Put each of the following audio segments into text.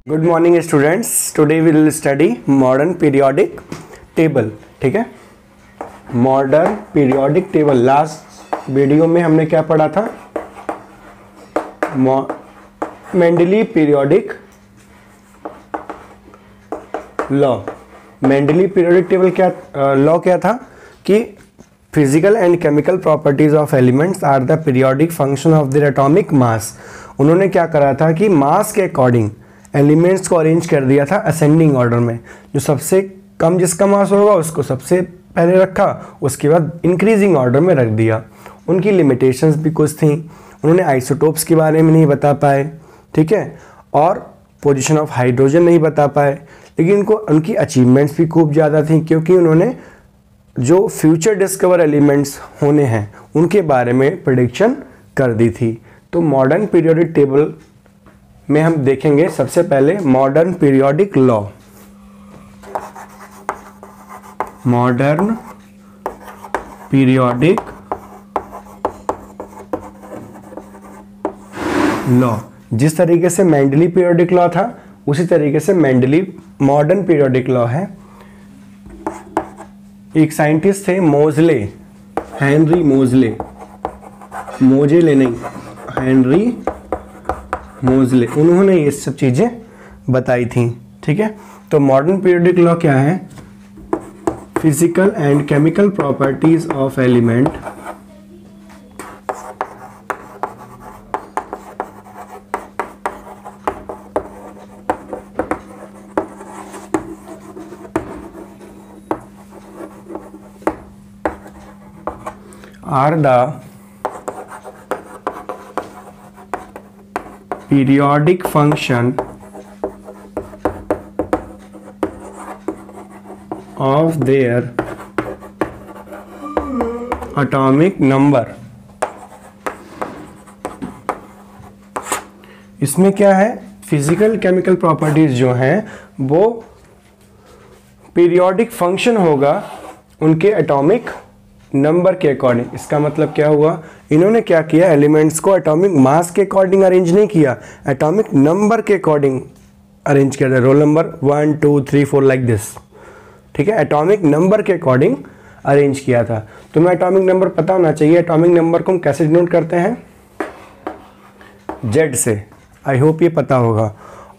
Good morning students, today we will study modern periodic table. ठीक है, modern periodic table. Last video में हमने क्या पढ़ा था? Mendeleev periodic law. Mendeleev periodic table क्या लॉ क्या था कि physical and chemical properties of elements are the periodic function of the atomic mass. उन्होंने क्या करा था कि मास के अकॉर्डिंग एलिमेंट्स को अरेंज कर दिया था असेंडिंग ऑर्डर में। जो सबसे कम जिसका मास होगा उसको सबसे पहले रखा, उसके बाद इंक्रीजिंग ऑर्डर में रख दिया। उनकी लिमिटेशंस भी कुछ थी, उन्होंने आइसोटोप्स के बारे में नहीं बता पाए, ठीक है, और पोजीशन ऑफ हाइड्रोजन नहीं बता पाए। लेकिन उनकी अचीवमेंट्स भी खूब ज़्यादा थी, क्योंकि उन्होंने जो फ्यूचर डिस्कवर एलिमेंट्स होने हैं उनके बारे में प्रेडिक्शन कर दी थी। तो मॉडर्न पीरियोडिक टेबल में हम देखेंगे सबसे पहले modern periodic law. Modern periodic law, जिस तरीके से मेंडली पीरियोडिक लॉ था उसी तरीके से मॉडर्न पीरियोडिक लॉ है। एक साइंटिस्ट थे मोज़ले, हेनरी मोज़ले, मोज़ेले नहीं, हेनरी मोज़ले, उन्होंने ये सब चीज़ें बताई थी। ठीक है, तो मॉडर्न पीरियोडिक लॉ क्या है? Physical and chemical properties of element are the periodic function of their atomic number। इसमें क्या है? फिजिकल केमिकल प्रॉपर्टीज जो हैं वो पीरियोडिक फंक्शन होगा उनके एटॉमिक नंबर के अकॉर्डिंग। इसका मतलब क्या हुआ? इन्होंने क्या किया? एलिमेंट्स को एटॉमिक मास के अकॉर्डिंग अरेंज नहीं किया, एटॉमिक नंबर के अकॉर्डिंग अरेंज किया। Roll number 1 2 3 4 like this. ठीक है, एटॉमिक नंबर के अकॉर्डिंग अरेंज किया था। तुम्हें एटॉमिक नंबर पता होना चाहिए। एटॉमिक नंबर को हम कैसे डिनोट करते हैं? जेड से। आई होप ये पता होगा।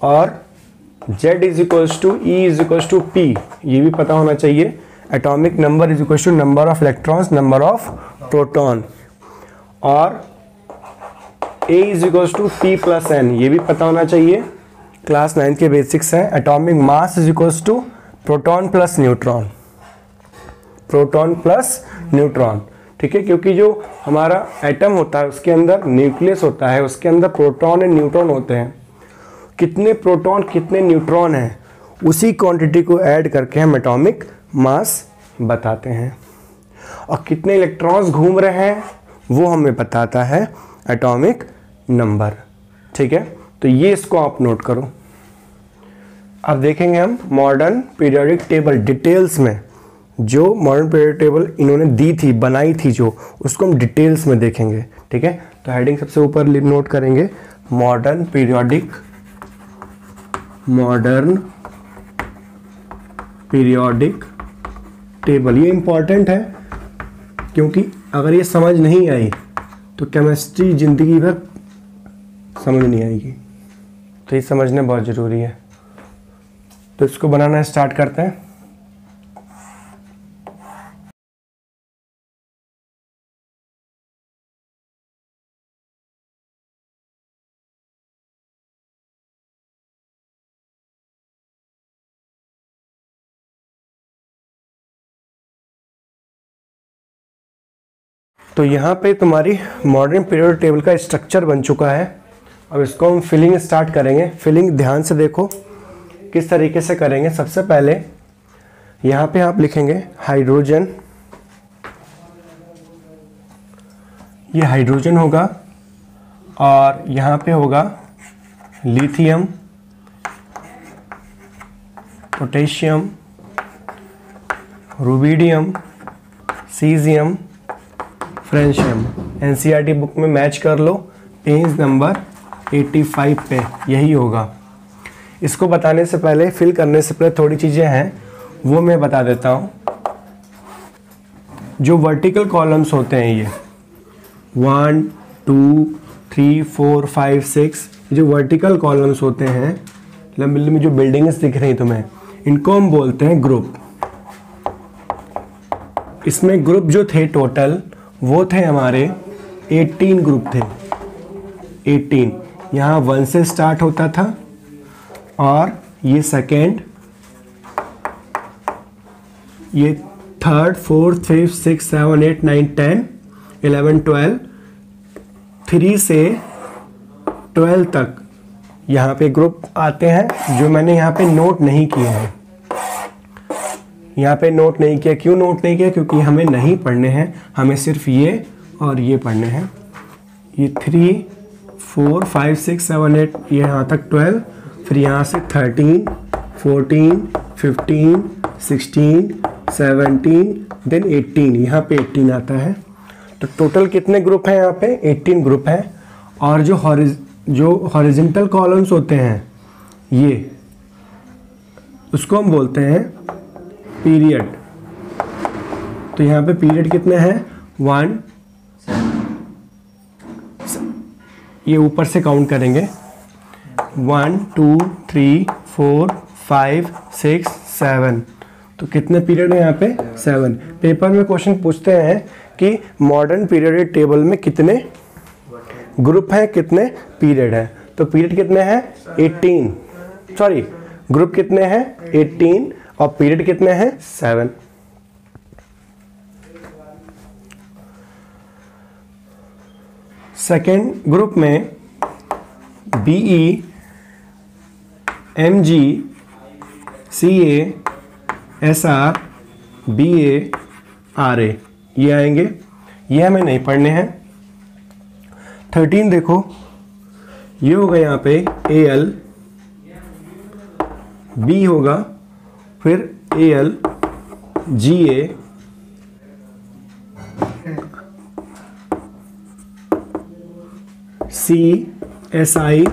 और Z is equals to E is equals to P, ये भी पता होना चाहिए। Atomic number is equal to number of electrons, number of proton. और A is equal to P plus N, ये भी पता होना चाहिए, क्लास 9 के बेसिक्स हैं। Atomic mass is equal to proton plus neutron, proton plus neutron. ठीक है, क्योंकि जो हमारा एटम होता है उसके अंदर न्यूक्लियस होता है, उसके अंदर प्रोटॉन एंड न्यूट्रॉन होते हैं। कितने प्रोटॉन कितने न्यूट्रॉन हैं उसी क्वांटिटी को ऐड करके हम एटॉमिक मास बताते हैं। और कितने इलेक्ट्रॉन्स घूम रहे हैं वो हमें बताता है एटॉमिक नंबर। ठीक है, तो ये इसको आप नोट करो। अब देखेंगे हम मॉडर्न पीरियोडिक टेबल डिटेल्स में। जो मॉडर्न पीरियोडिक टेबल इन्होंने दी थी, बनाई थी, जो उसको हम डिटेल्स में देखेंगे। ठीक है, तो हेडिंग सबसे ऊपर नोट करेंगे मॉडर्न पीरियोडिक टेबल। ये इंपॉर्टेंट है क्योंकि अगर ये समझ नहीं आई तो केमिस्ट्री जिंदगी भर समझ नहीं आएगी, तो ये समझना बहुत ज़रूरी है। तो इसको बनाना स्टार्ट करते हैं। तो यहाँ पे तुम्हारी मॉडर्न पीरियोडिक टेबल का स्ट्रक्चर बन चुका है। अब इसको हम फिलिंग स्टार्ट करेंगे। फिलिंग ध्यान से देखो किस तरीके से करेंगे। सबसे पहले यहाँ पे आप लिखेंगे हाइड्रोजन, ये हाइड्रोजन होगा, और यहाँ पे होगा lithium, potassium, rubidium, caesium, francium. NCERT book में मैच कर लो, पेज नंबर 85 पे यही होगा। इसको बताने से पहले, फिल करने से पहले थोड़ी चीज़ें हैं वो मैं बता देता हूँ। जो वर्टिकल कॉलम्स होते हैं ये 1 2 3 4 5 6, जो वर्टिकल कॉलम्स होते हैं, लंबी लंबी जो बिल्डिंग्स दिख रही तुम्हें, इनको हम बोलते हैं ग्रुप। इसमें ग्रुप जो थे टोटल वो थे हमारे 18 ग्रुप थे। 18 यहाँ 1 से स्टार्ट होता था और ये सेकेंड, ये थर्ड, फोर्थ, फिफ्थ, सिक्स, 7 8 9 10 11 12, 3 से 12 तक यहाँ पे ग्रुप आते हैं जो मैंने यहाँ पे नोट नहीं किए हैं। यहाँ पे नोट नहीं किया, क्यों नोट नहीं किया? क्योंकि हमें नहीं पढ़ने हैं, हमें सिर्फ ये और ये पढ़ने हैं। ये 3 4 5 6 7 8, ये यहाँ तक 12, फिर यहाँ से 13 14 15 16 17 देन 18, यहाँ पे 18 आता है। तो टोटल कितने ग्रुप हैं? यहाँ पे 18 ग्रुप हैं। और जो हॉरिजॉन्टल कॉलम्स होते हैं ये, उसको हम बोलते हैं पीरियड। तो यहाँ पे पीरियड कितने हैं? 1, ये ऊपर से काउंट करेंगे 1 2 3 4 5 6 7। तो कितने पीरियड है यहाँ पे? 7। पेपर में क्वेश्चन पूछते हैं कि मॉडर्न पीरियड टेबल में कितने ग्रुप हैं, कितने पीरियड हैं। तो पीरियड कितने हैं? 18, सॉरी ग्रुप कितने हैं? 18 और पीरियड कितने हैं? 7। सेकेंड ग्रुप में BE MG CA SR BA RA ये आएंगे, ये हमें नहीं पढ़ने हैं। 13 देखो, ये होगा यहाँ पे AL, B होगा, फिर AL GA C SI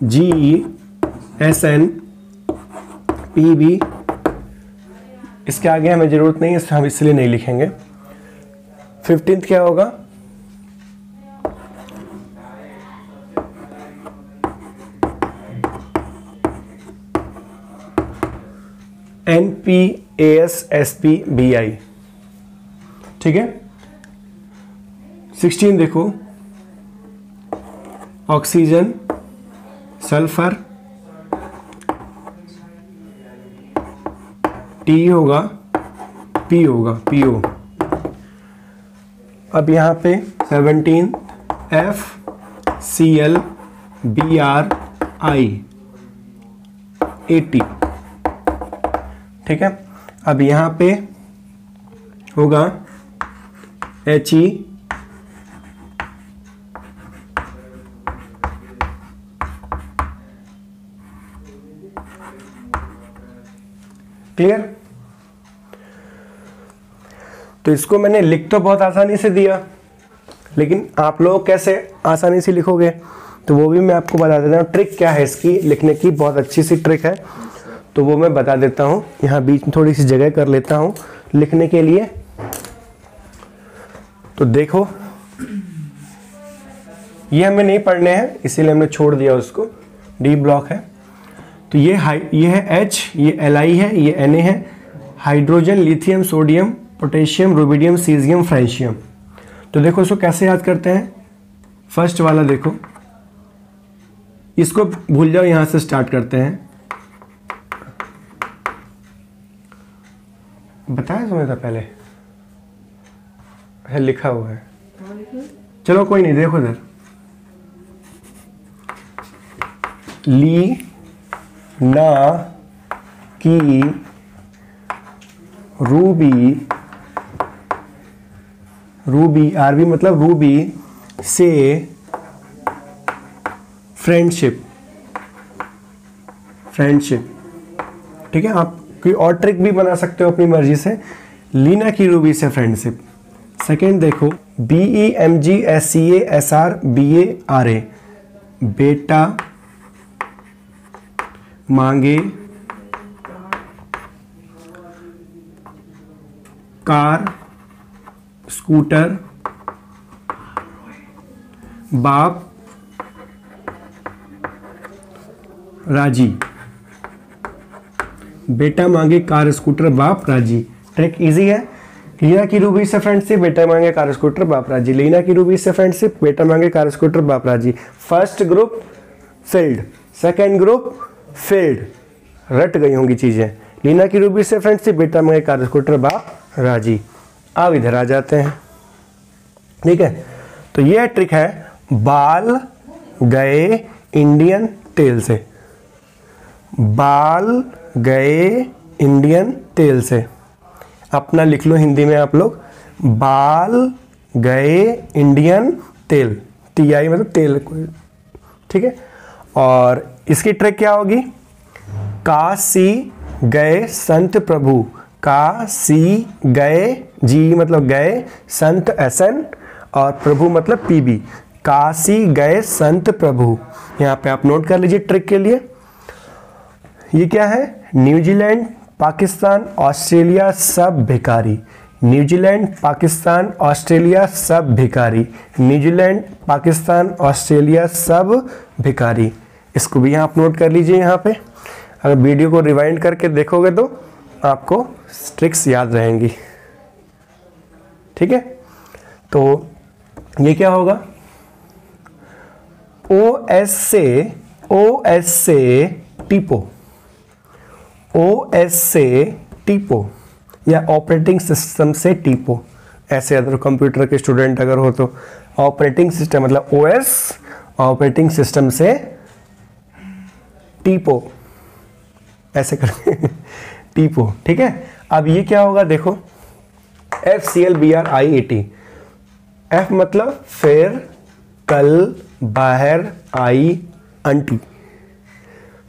GE SN PB। इसके आगे हमें ज़रूरत नहीं है, हम इसलिए नहीं लिखेंगे। 15th क्या होगा? NP AS SP BI, ठीक है। 16 देखो, ऑक्सीजन, सल्फर, T होगा, P होगा, PO। अब यहाँ पे 17 F CL BR I 80, ठीक है। अब यहाँ पे होगा HE क्लियर। तो इसको मैंने लिख तो बहुत आसानी से दिया, लेकिन आप लोग कैसे आसानी से लिखोगे तो वो भी मैं आपको बता देता हूँ। ट्रिक क्या है इसकी लिखने की, बहुत अच्छी सी ट्रिक है, तो वो मैं बता देता हूँ। यहाँ बीच में थोड़ी सी जगह कर लेता हूँ लिखने के लिए। तो देखो, ये हमें नहीं पढ़ने हैं इसीलिए हमने छोड़ दिया उसको, डी ब्लॉक है। तो ये है H, ये Li है, ये Na है, hydrogen, lithium, sodium, potassium, rubidium, caesium, francium. तो देखो इसको कैसे याद करते हैं। फर्स्ट वाला देखो, इसको भूल जाओ, यहां से स्टार्ट करते हैं। बताया तुम्हें था पहले, है लिखा हुआ है, चलो कोई नहीं, देखो इधर, ली ना की रूबी आरबी मतलब रूबी से फ्रेंडशिप, ठीक है। आप कोई और ट्रिक भी बना सकते हो अपनी मर्जी से। लीना की रूबी से फ्रेंडशिप। सेकेंड देखो, BE MG SCA SR BA RA, बेटा मांगे कार स्कूटर बाप राजी। बेटा मांगे कार स्कूटर बाप राजी। ट्रिक इजी है। लीना की रूबी से फ्रेंडशिप, बेटा मांगे कार स्कूटर बाप राजी। लीना की रूबी से फ्रेंडशिप, बेटा मांगे कार स्कूटर बाप राजी। First group field, second group field, रट गई होंगी चीजें। लीना की रूबी से फ्रेंडशिप, बेटा मांगे कार स्कूटर बाप राजी। अब इधर आ जाते हैं, ठीक है। तो यह ट्रिक है बाल गए इंडियन तेल से। बाल गए इंडियन तेल से, अपना लिख लो हिंदी में आप लोग। बाल गए इंडियन तेल, TI मतलब तेल, ठीक है। और इसकी ट्रिक क्या होगी? काशी गए संत प्रभु, काशी गए, जी मतलब गए, संत SN और प्रभु मतलब PB। काशी गए संत प्रभु। यहाँ पे आप नोट कर लीजिए ट्रिक के लिए। ये क्या है? न्यूजीलैंड पाकिस्तान ऑस्ट्रेलिया सब भिखारी। न्यूजीलैंड पाकिस्तान ऑस्ट्रेलिया सब भिखारी। न्यूजीलैंड पाकिस्तान ऑस्ट्रेलिया सब भिखारी। इसको भी यहाँ आप नोट कर लीजिए। यहाँ पे अगर वीडियो को रिवाइंड करके देखोगे तो आपको ट्रिक्स याद रहेंगी, ठीक है। तो ये क्या होगा? OS से टीपो, OS से टीपो या ऑपरेटिंग सिस्टम से टीपो। ऐसे अगर कंप्यूटर के स्टूडेंट अगर हो तो ऑपरेटिंग सिस्टम मतलब OS, ऑपरेटिंग सिस्टम से टीपो, ऐसे करके टीपो, ठीक है। अब ये क्या होगा देखो, FCLBRIET। F मतलब फिर कल बाहर आई आंटी,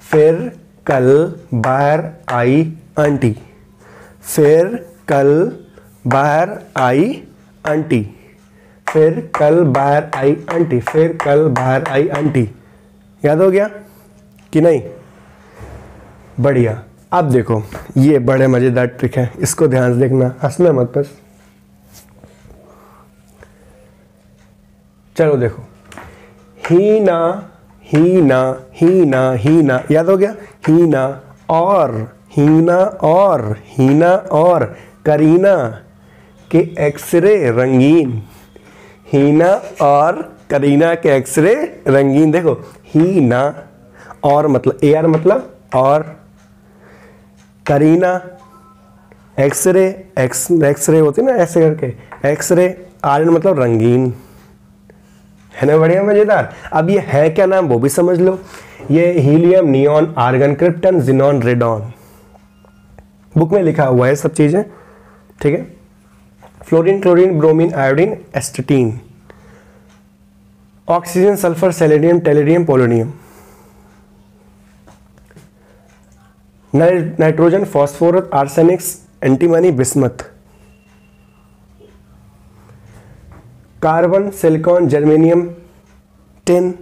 फिर कल बाहर आई आंटी, फिर कल बाहर आई आंटी, फिर कल बाहर आई आंटी, फिर कल बाहर आई आंटी। याद हो गया कि नहीं? बढ़िया। अब देखो ये बड़े मजेदार ट्रिक है, इसको ध्यान से देखना, हंसना मत बस। चलो देखो, हीना हीना हीना हीना, याद हो गया? हीना और हीना और हीना और करीना के एक्सरे रंगीन। हीना और करीना के एक्सरे रंगीन। देखो हीना और मतलब AR मतलब और, करीना एक्सरे, एक्सरे होते ना ऐसे करके, एक्सरे, आर्यन मतलब रंगीन, है ना? बढ़िया मजेदार। अब ये है क्या नाम वो भी समझ लो। ये helium, neon, argon, krypton, xenon, radon, book में लिखा हुआ है सब चीजें, ठीक है। Fluorine, chlorine, bromine, iodine, astatine, oxygen, sulphur, selenium, tellurium, polonium, nitrogen, phosphorus, arsenics, antimony, bismuth, carbon, silicon, germanium, tin,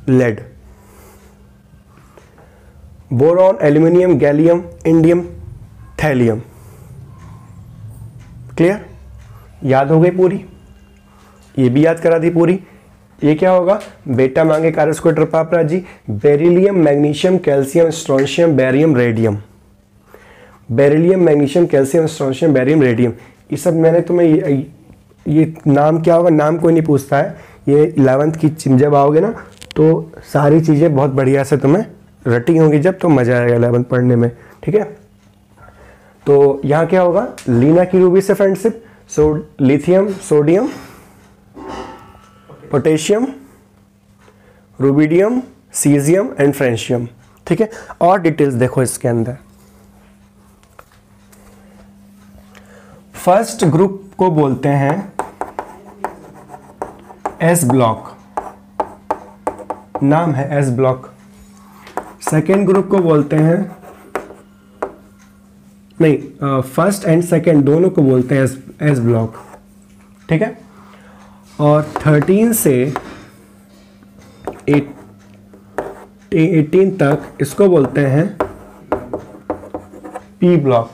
lead, boron, aluminium, gallium, indium, thallium. Clear? याद हो गई पूरी? ये भी याद करा दी पूरी। ये क्या होगा? बेटा मांगे कार स्कूटर बाप राजी। Beryllium, magnesium, calcium, strontium, barium, radium. Beryllium, magnesium, calcium, strontium, barium, radium. ये सब मैंने तुम्हें ये नाम क्या होगा, नाम कोई नहीं पूछता है। ये 11th की जब आओगे ना तो सारी चीज़ें बहुत बढ़िया से तुम्हें रटी होंगी, जब तो मज़ा आएगा 11th पढ़ने में, ठीक है। तो यहाँ क्या होगा? लीना की रूबी से friendship, lithium, sodium, potassium, rubidium, caesium and francium, ठीक है। और डिटेल्स देखो इसके अंदर। फर्स्ट ग्रुप को बोलते हैं S ब्लॉक, नाम है S ब्लॉक। सेकेंड ग्रुप को बोलते हैं, नहीं, फर्स्ट एंड सेकेंड दोनों को बोलते हैं S ब्लॉक, ठीक है। और 13 से 18 तक इसको बोलते हैं पी ब्लॉक।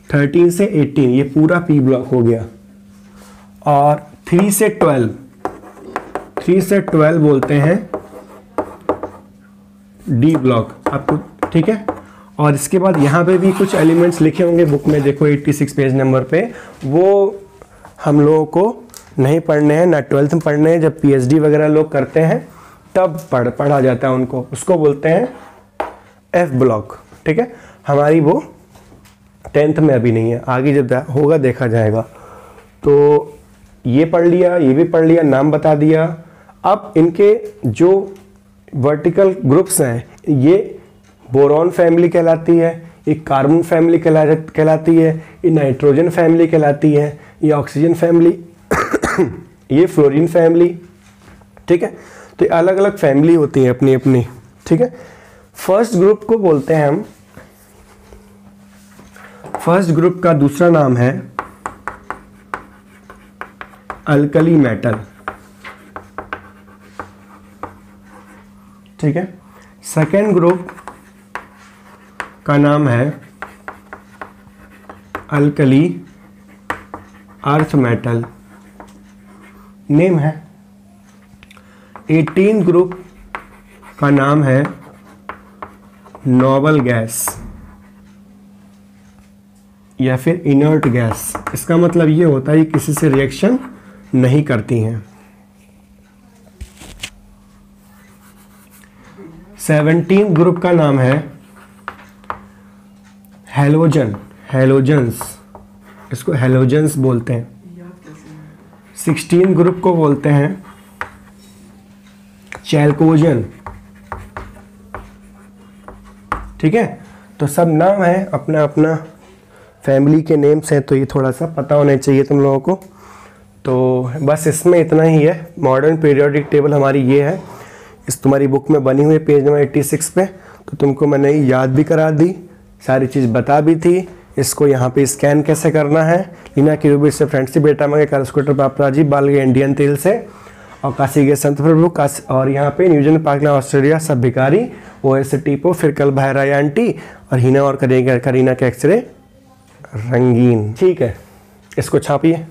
13 से 18 ये पूरा पी ब्लॉक हो गया। और 3 से 12 बोलते हैं डी ब्लॉक आपको, ठीक है। और इसके बाद यहाँ पे भी कुछ एलिमेंट्स लिखे होंगे बुक में, देखो 86 पेज नंबर पे, वो हम लोगों को नहीं पढ़ने हैं, ना 12th में पढ़ने हैं, जब पीएचडी वगैरह लोग करते हैं तब पढ़ा जाता है उनको, उसको बोलते हैं एफ ब्लॉक, ठीक है। हमारी वो 10th में अभी नहीं है, आगे जब होगा देखा जाएगा। तो ये पढ़ लिया, ये भी पढ़ लिया, नाम बता दिया। अब इनके जो वर्टिकल ग्रुप्स हैं, ये बोरॉन फैमिली कहलाती है, ये कार्बन फैमिली कहलाती है, ये नाइट्रोजन फैमिली कहलाती है, ये ऑक्सीजन फैमिली, ये फ्लोरीन फैमिली, ठीक है। तो ये अलग अलग फैमिली होती है अपनी अपनी, ठीक है। फर्स्ट ग्रुप को बोलते हैं हम, फर्स्ट ग्रुप का दूसरा नाम है अल्कली मेटल, ठीक है। सेकेंड ग्रुप का नाम है अल्कली अर्थ मेटल, नेम है। 18 ग्रुप का नाम है नोबल गैस या फिर इनर्ट गैस। इसका मतलब ये होता है कि किसी से रिएक्शन नहीं करती हैं। 17 ग्रुप का नाम है हैलोजन, हैलोजन्स, इसको हैलोजन्स बोलते हैं। 16 ग्रुप को बोलते हैं चैल्कोजन, ठीक है। तो सब नाम है अपना अपना, फैमिली के नेम्स हैं, तो ये थोड़ा सा पता होना चाहिए तुम लोगों को। तो बस इसमें इतना ही है। मॉडर्न पीरियोडिक टेबल हमारी ये है, इस तुम्हारी बुक में बनी हुई है पेज नंबर 86 पे। तो तुमको मैंने याद भी करा दी, सारी चीज़ बता भी थी। इसको यहाँ पे स्कैन कैसे करना है, लीना की रूबी से फ्रेंडशिप बेटा मंगे कर पापराजी बाल गए इंडियन तेल से, और काशी गए संत प्रभु, और यहाँ पे न्यूजीलैंड पाकला ऑस्ट्रेलिया सब भिखारी, OS टीपो, फिर कल भाई आंटी, और हीना और करीना के एक्सरे रंगीन, ठीक है। इसको छापिए।